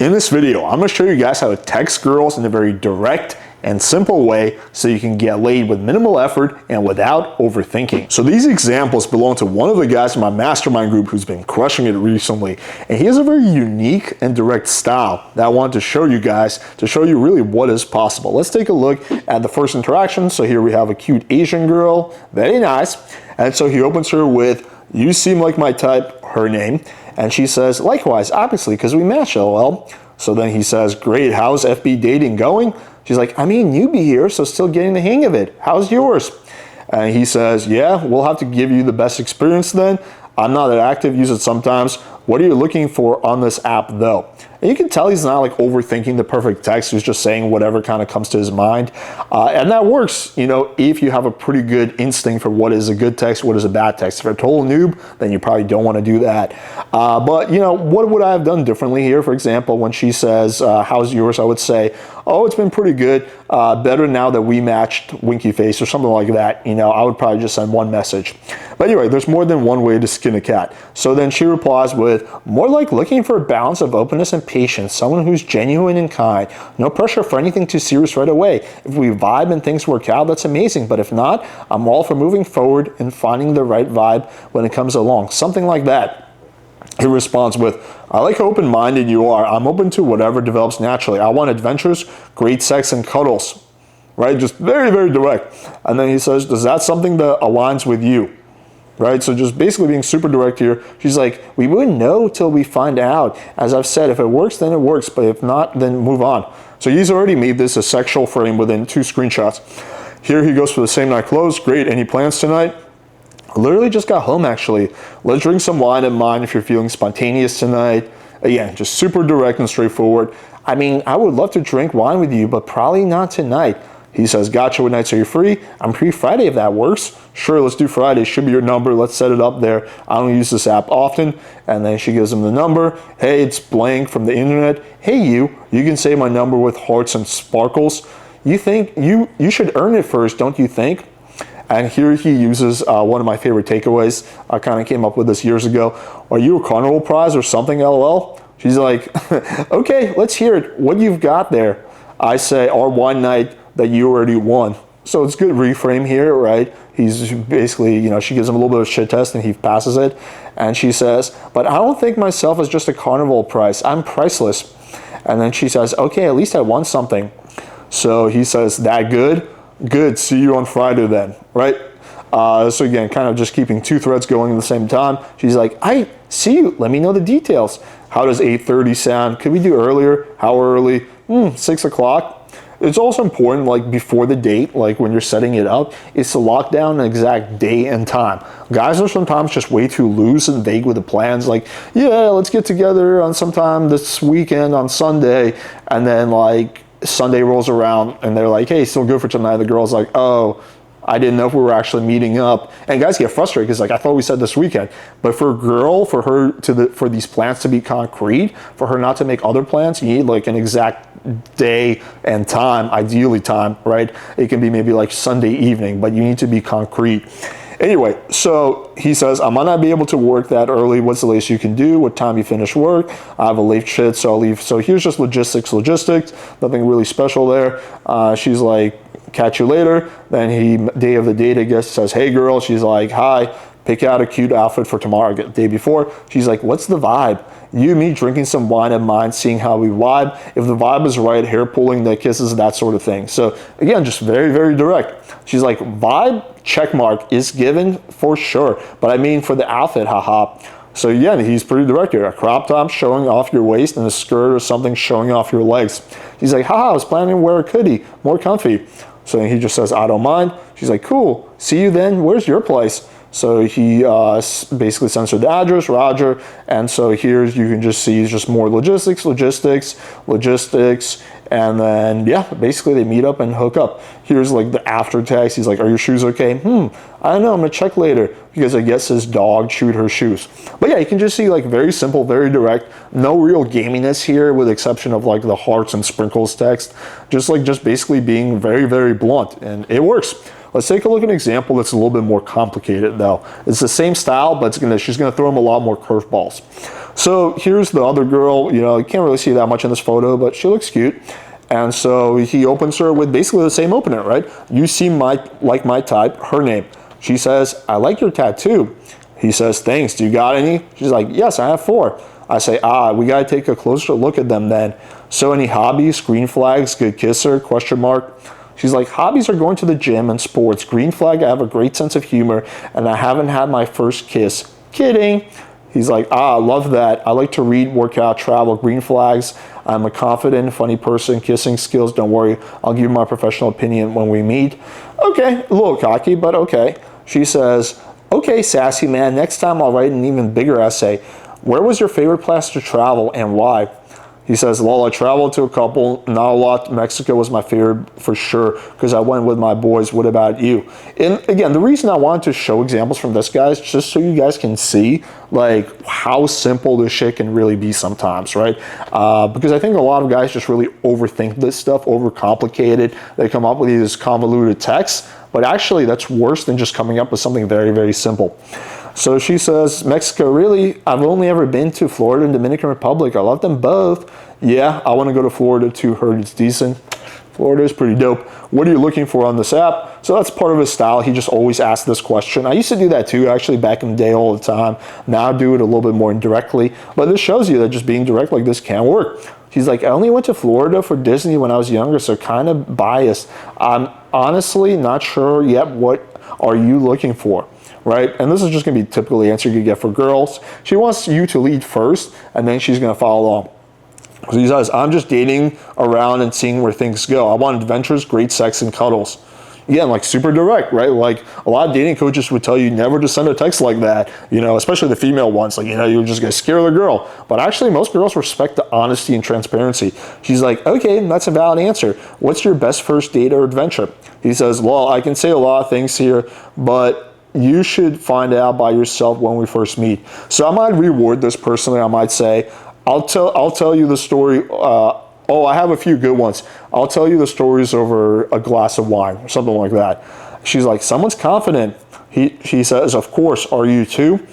In this video, I'm going to show you guys how to text girls in a very direct and simple way so you can get laid with minimal effort and without overthinking. So these examples belong to one of the guys in my mastermind group who's been crushing it recently. And he has a very unique and direct style that I wanted to show you guys to show you really what is possible. Let's take a look at the first interaction. So here we have a cute Asian girl, very nice. And so he opens her with, "You seem like my type," her name. And she says, "Likewise, obviously, because we match, LOL." So then he says, "Great, how's FB dating going?" She's like, "I mean, newbie here, so still getting the hang of it. How's yours?" And he says, "Yeah, we'll have to give you the best experience then. I'm not that active, use it sometimes. What are you looking for on this app though?" And you can tell he's not like overthinking the perfect text. He's just saying whatever kind of comes to his mind. And that works, you know, if you have a pretty good instinct for what is a good text, what is a bad text. If you're a total noob, then you probably don't want to do that. But, you know, what would I have done differently here? For example, when she says, "How's yours?" I would say, "Oh, it's been pretty good. Better now that we matched," winky face or something like that. You know, I would probably just send one message. But anyway, there's more than one way to skin a cat. So then she replies with, "More like looking for a balance of openness and patience, someone who's genuine and kind. No pressure for anything too serious right away. If we vibe and things work out, that's amazing. But if not, I'm all for moving forward and finding the right vibe when it comes along." Something like that. He responds with, "I like how open-minded you are. I'm open to whatever develops naturally. I want adventures, great sex, and cuddles." Right? Just very, very direct. And then he says, "Is that something that aligns with you?" Right? So just basically being super direct here. She's like, "We wouldn't know till we find out. As I've said, if it works, then it works. But if not, then move on." So he's already made this a sexual frame within 2 screenshots. Here he goes for the same night clothes. "Great. Any plans tonight?" "Literally just got home, actually. Let's drink some wine and mine if you're feeling spontaneous tonight." Again, just super direct and straightforward. "I mean, I would love to drink wine with you, but probably not tonight." He says, "Gotcha, what nights are you free?" "I'm free Friday if that works." "Sure, let's do Friday. Should be your number. Let's set it up there. I don't use this app often." And then she gives him the number. "Hey, it's blank from the internet. Hey, you can save my number with hearts and sparkles. You think you should earn it first, don't you think?" And here he uses one of my favorite takeaways. I kind of came up with this years ago. "Are you a carnival prize or something, LOL?" She's like, "Okay, let's hear it. What you've got there?" I say, "Our wine night that you already won." So it's good reframe here, right? He's basically, you know, she gives him a little bit of a shit test and he passes it. And she says, "But I don't think myself as just a carnival price. I'm priceless." And then she says, "Okay, at least I won something." So he says, "That good? Good, see you on Friday then," right? So again, kind of just keeping 2 threads going at the same time. She's like, "I see you, let me know the details. How does 8:30 sound? Could we do earlier? How early?" 6 o'clock. It's also important, like before the date, like when you're setting it up, is to lock down an exact day and time. Guys are sometimes just way too loose and vague with the plans. Like, "Yeah, let's get together on sometime this weekend on Sunday." And then like Sunday rolls around and they're like, "Hey, still good for tonight?" The girl's like, "Oh, I didn't know if we were actually meeting up." And guys get frustrated because like, "I thought we said this weekend." But for a girl, for her for these plans to be concrete, for her not to make other plans, you need like an exact day and time, ideally time, right? It can be maybe like Sunday evening, but you need to be concrete. Anyway, so he says, "I might not be able to work that early. What's the latest you can do? What time you finish work? I have a late shit, so I'll leave." So here's just logistics. Nothing really special there. She's like, "Catch you later." Then day of the date, I guess, says, "Hey girl." She's like, "Hi, pick out a cute outfit for tomorrow." The day before, she's like, "What's the vibe? You and me drinking some wine and mine, seeing how we vibe. If the vibe is right, hair pulling, the kisses, that sort of thing." So again, just very, very direct. She's like, "Vibe, check mark, is given for sure. But I mean for the outfit, haha." So again, he's pretty direct here. A crop top showing off your waist and a skirt or something showing off your legs. She's like, "Haha, I was planning to wear a hoodie, more comfy." So he just says, "I don't mind." She's like, "Cool, see you then. Where's your place?" So he basically sends her the address, Roger. And so here you can just see just more logistics. And then, yeah, basically they meet up and hook up. Here's like the after text. He's like, "Are your shoes okay?" "I don't know, I'm gonna check later," because I guess his dog chewed her shoes. But yeah, you can just see like very simple, very direct, no real gaminess here with the exception of like the hearts and sprinkles text. Just basically being very, very blunt, and it works. Let's take a look at an example that's a little bit more complicated though. It's the same style, but she's gonna throw him a lot more curveballs. So here's the other girl, you can't really see that much in this photo, but she looks cute. And so he opens her with basically the same opener, right? You seem like my type, her name. She says, I like your tattoo. He says, thanks, do you got any? She's like, yes, I have 4. I say, we gotta take a closer look at them then. So any hobbies, green flags, good kisser, question mark. She's like, hobbies are going to the gym and sports. Green flag, I have a great sense of humor and I haven't had my first kiss. Kidding. He's like, I love that. I like to read, work out, travel. Green flags, I'm a confident, funny person. Kissing skills, don't worry. I'll give you my professional opinion when we meet. Okay, a little cocky, but okay. She says, okay, sassy man, next time I'll write an even bigger essay. Where was your favorite place to travel and why? He says, well, I traveled to a couple, not a lot. Mexico was my favorite for sure because I went with my boys. What about you? And again, the reason I wanted to show examples from this guy is just so you guys can see like how simple this shit can really be sometimes, right? Because I think a lot of guys just really overthink this stuff, overcomplicate it. They come up with these convoluted texts, but actually that's worse than just coming up with something very, very simple. So she says, Mexico, really? I've only ever been to Florida and Dominican Republic. I love them both. Yeah, I want to go to Florida too. Heard it's decent. Florida is pretty dope. What are you looking for on this app? So that's part of his style. He just always asks this question. I used to do that too, actually, back in the day all the time. Now I do it a little bit more indirectly. But this shows you that just being direct like this can work. He's like, I only went to Florida for Disney when I was younger, so kind of biased. I'm honestly not sure yet. What are you looking for? Right? And this is just going to be typical answer you get for girls. She wants you to lead first, and then she's going to follow along. So he says, I'm just dating around and seeing where things go. I want adventures, great sex, and cuddles. Again, like super direct, right? Like a lot of dating coaches would tell you never to send a text like that, especially the female ones. Like, you're just going to scare the girl. But actually, most girls respect the honesty and transparency. She's like, okay, that's a valid answer. What's your best first date or adventure? He says, well, I can say a lot of things here, but you should find out by yourself when we first meet. So I might reward this personally. I might say, I'll tell you the story. I have a few good ones. I'll tell you the stories over a glass of wine or something like that. She's like, someone's confident. He says, of course, are you too?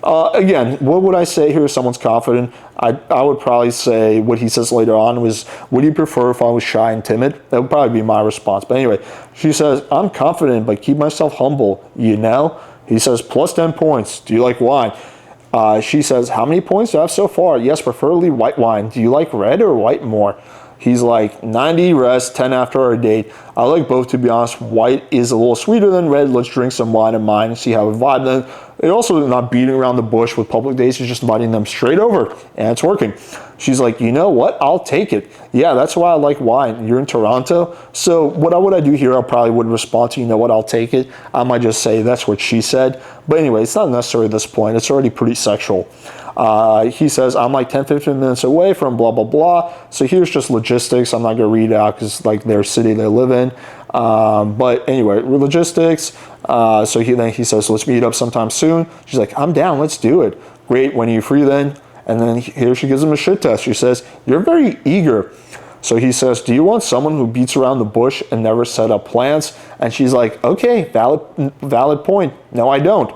Again, what would I say here? Someone's confident. I would probably say what he says later on was, would you prefer if I was shy and timid? That would probably be my response. But anyway, she says, I'm confident, but keep myself humble, He says, plus 10 points. Do you like wine? She says, how many points do I have so far? Yes, preferably white wine. Do you like red or white more? He's like, 90 rest, 10 after our date. I like both, to be honest. White is a little sweeter than red. Let's drink some wine and mine and see how we vibe then. It also not beating around the bush with public dates. He's just inviting them straight over, and it's working. She's like, you know what? I'll take it. Yeah, that's why I like wine. You're in Toronto. So what would I do here? I probably wouldn't respond to, you know what? I'll take it. I might just say that's what she said. But anyway, it's not necessary at this point. It's already pretty sexual. He says, I'm like 10, 15 minutes away from blah, blah, blah. So here's just logistics. I'm not going to read it out because like their city they live in. But anyway, logistics. So he says, let's meet up sometime soon. She's like, I'm down. Let's do it. Great. When are you free then? And then here she gives him a shit test. She says, you're very eager. So he says, do you want someone who beats around the bush and never set up plans? And she's like, okay, valid point. No, I don't.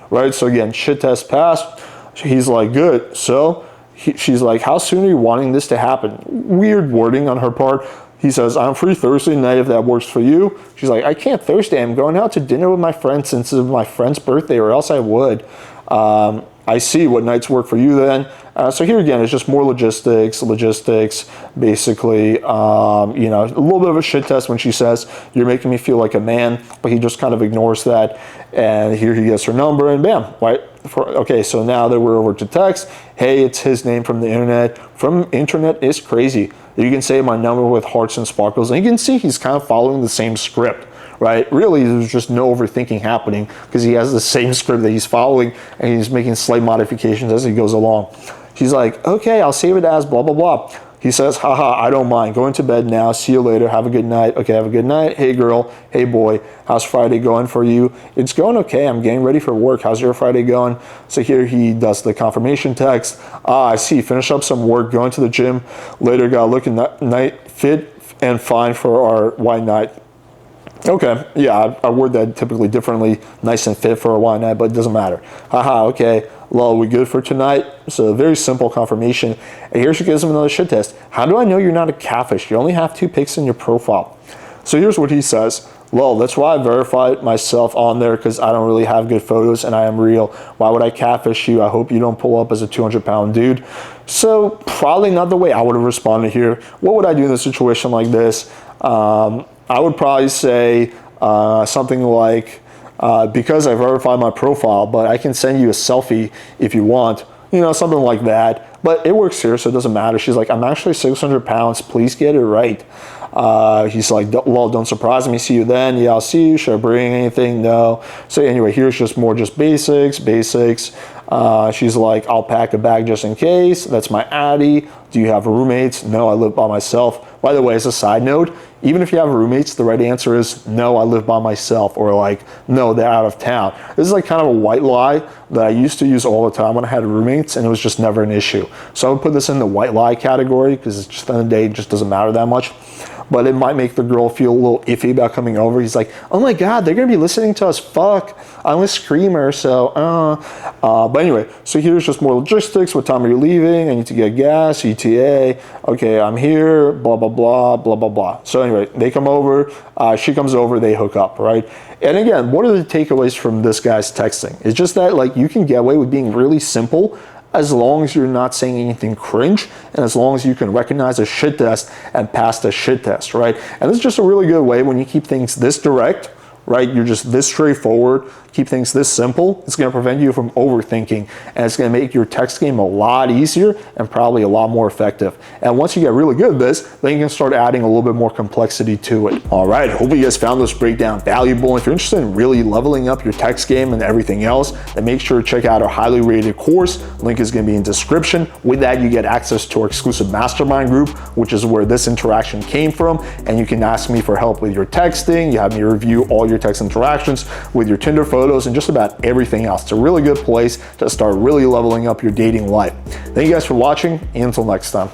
Right? So again, shit test passed. He's like, good. So she's like, how soon are you wanting this to happen? Weird wording on her part. He says, I'm free Thursday night if that works for you. She's like, I can't Thursday. I'm going out to dinner with my friends since it's my friend's birthday, or else I would. I see. What nights work for you then? So here again, it's just more logistics, basically, a little bit of a shit test when she says, you're making me feel like a man, but he just kind of ignores that. And here he gets her number and bam, right? Okay, so now that we're over to text, hey, it's his name from the internet. From internet is crazy. You can say my number with hearts and sparkles, and you can see he's kind of following the same script. Right? Really, there's just no overthinking happening because he has the same script that he's following and he's making slight modifications as he goes along. She's like, okay, I'll save it as blah, blah, blah. He says, haha, I don't mind. Going to bed now. See you later. Have a good night. Okay, have a good night. Hey, girl. Hey, boy. How's Friday going for you? It's going okay. I'm getting ready for work. How's your Friday going? So here he does the confirmation text. I see. Finish up some work. Going to the gym. Later, got looking night fit and fine for our white night. Okay, yeah, I word that typically differently, nice and fit for a wine night, but it doesn't matter. Haha, okay, lol, we good for tonight? So very simple confirmation. And here she gives him another shit test. How do I know you're not a catfish? You only have 2 pics in your profile. So here's what he says. Lol, that's why I verified myself on there, because I don't really have good photos and I am real. Why would I catfish you? I hope you don't pull up as a 200-pound dude. So probably not the way I would have responded here. What would I do in a situation like this? I would probably say something like, because I verified my profile, but I can send you a selfie if you want, you know, something like that. But it works here, so it doesn't matter. She's like, I'm actually 600 pounds, please get it right. He's like, well, don't surprise me, see you then. Yeah, I'll see you. Should I bring anything? No. So anyway, here's just basics. She's like, I'll pack a bag just in case. That's my Addy. Do you have roommates? No, I live by myself. By the way, as a side note, even if you have roommates, the right answer is no, I live by myself, or like, no, they're out of town. This is like kind of a white lie that I used to use all the time when I had roommates, and it was just never an issue. So I would put this in the white lie category, because it's just, at the end of the day, it just doesn't matter that much. But it might make the girl feel a little iffy about coming over. He's like, oh my God, they're gonna be listening to us, fuck. I'm a screamer, so, But anyway, so here's just more logistics. What time are you leaving? I need to get gas, ETA. Okay, I'm here, blah, blah, blah, blah, blah, blah. So anyway, they come over, she comes over, they hook up, right? And again, what are the takeaways from this guy's texting? It's just that, like, you can get away with being really simple as long as you're not saying anything cringe, and as long as you can recognize a shit test and pass the shit test, right? And this is just a really good way when you keep things this direct, right? You're just this straightforward, keep things this simple. It's gonna prevent you from overthinking, and it's gonna make your text game a lot easier and probably a lot more effective. And once you get really good at this, then you can start adding a little bit more complexity to it. All right, hope you guys found this breakdown valuable. If you're interested in really leveling up your text game and everything else, then make sure to check out our highly rated course. Link is gonna be in description. With that, you get access to our exclusive mastermind group, which is where this interaction came from. And you can ask me for help with your texting. You have me review all your text interactions with your Tinder photos and just about everything else. It's a really good place to start really leveling up your dating life. Thank you guys for watching, and until next time.